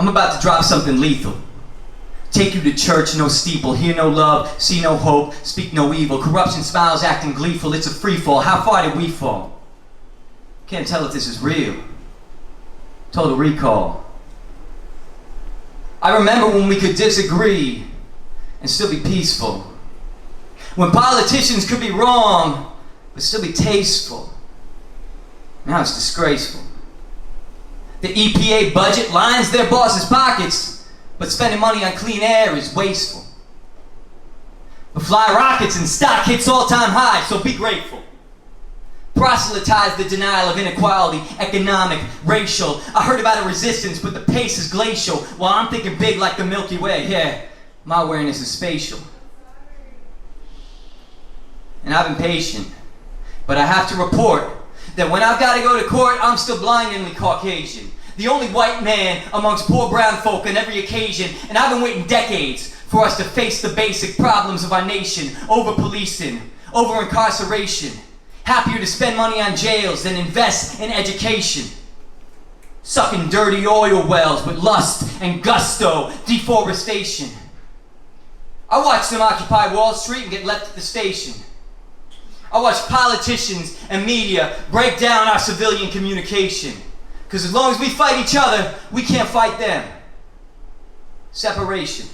I'm about to drop something lethal. Take you to church, no steeple. Hear no love, see no hope, speak no evil. Corruption smiles, acting gleeful. It's a free fall. How far did we fall? Can't tell if this is real. Total recall. I remember when we could disagree and still be peaceful. When politicians could be wrong, but still be tasteful. Now it's disgraceful. The EPA budget lines their bosses' pockets, but spending money on clean air is wasteful. But fly rockets and stock hits all-time highs, so be grateful. Proselytize the denial of inequality, economic, racial. I heard about a resistance, but the pace is glacial. While I'm thinking big like the Milky Way, yeah, my awareness is spatial. And I've been patient, but I have to report that when I've got to go to court, I'm still blindingly Caucasian. The only white man amongst poor brown folk on every occasion, and I've been waiting decades for us to face the basic problems of our nation. Over-policing, over-incarceration. Happier to spend money on jails than invest in education. Sucking dirty oil wells with lust and gusto, deforestation. I watched them occupy Wall Street and get left at the station. I watch politicians and media break down our civilian communication. Because as long as we fight each other, we can't fight them. Separation.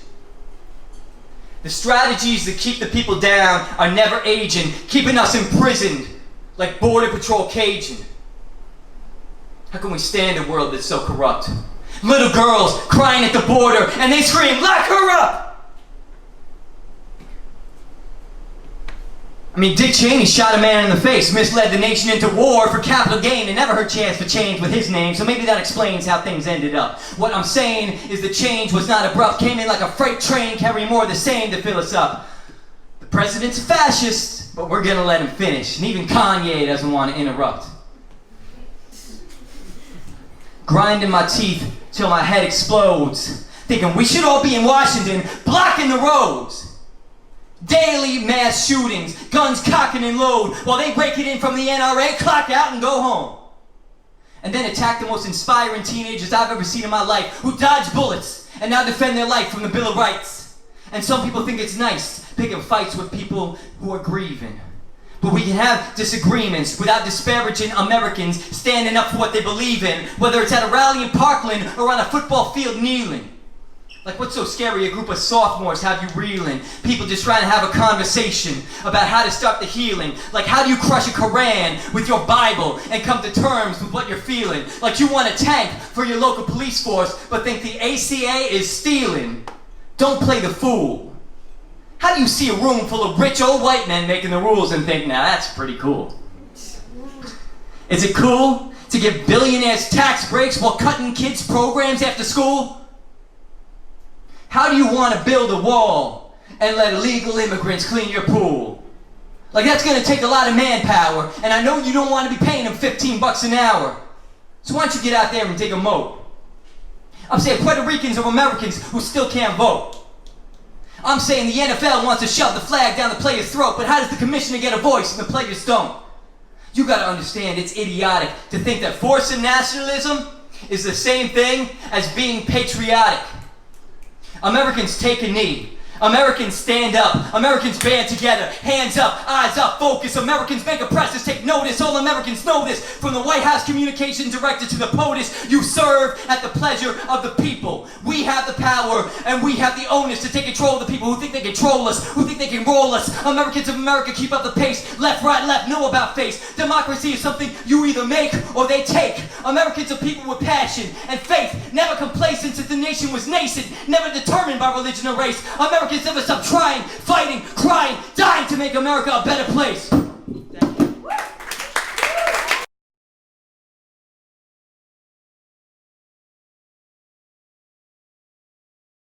The strategies that keep the people down are never aging, keeping us imprisoned like Border Patrol Cajun. How can we stand a world that's so corrupt? Little girls crying at the border and they scream, "Lock her up!" I mean, Dick Cheney shot a man in the face, misled the nation into war for capital gain, and never heard chance for change with his name, so maybe that explains how things ended up. What I'm saying is the change was not abrupt, came in like a freight train, carrying more of the same to fill us up. The president's a fascist, but we're gonna let him finish, and even Kanye doesn't want to interrupt. Grinding my teeth till my head explodes, thinking we should all be in Washington, blocking the roads. Daily mass shootings, guns cocking and load, while they break it in from the NRA, clock out and go home. And then attack the most inspiring teenagers I've ever seen in my life, who dodge bullets and now defend their life from the Bill of Rights. And some people think it's nice picking fights with people who are grieving. But we can have disagreements without disparaging Americans standing up for what they believe in, whether it's at a rally in Parkland or on a football field kneeling. Like, what's so scary? A group of sophomores have you reeling. People just trying to have a conversation about how to start the healing. Like, how do you crush a Koran with your Bible and come to terms with what you're feeling? Like, you want a tank for your local police force, but think the ACA is stealing. Don't play the fool. How do you see a room full of rich old white men making the rules and think, now that's pretty cool? Is it cool to give billionaires tax breaks while cutting kids' programs after school? How do you want to build a wall and let illegal immigrants clean your pool? Like, that's going to take a lot of manpower, and I know you don't want to be paying them $15 an hour. So why don't you get out there and dig a moat? I'm saying Puerto Ricans are Americans who still can't vote. I'm saying the NFL wants to shove the flag down the player's throat, but how does the commissioner get a voice and the players don't? You got to understand it's idiotic to think that forcing nationalism is the same thing as being patriotic. Americans take a knee. Americans stand up. Americans band together. Hands up, eyes up, focus. Americans make a presence, take notice. All Americans know this. From the White House communication director to the POTUS, you serve at the pleasure of the people. We have the power and we have the onus to take control of the people who think they control us, who think they can roll us. Americans of America, keep up the pace. Left, right, left, know about face. Democracy is something you either make or they take. Americans are people with passion and faith, never complacent since the nation was nascent, never determined by religion or race. Americans never stop trying, fighting, crying, dying to make America a better place.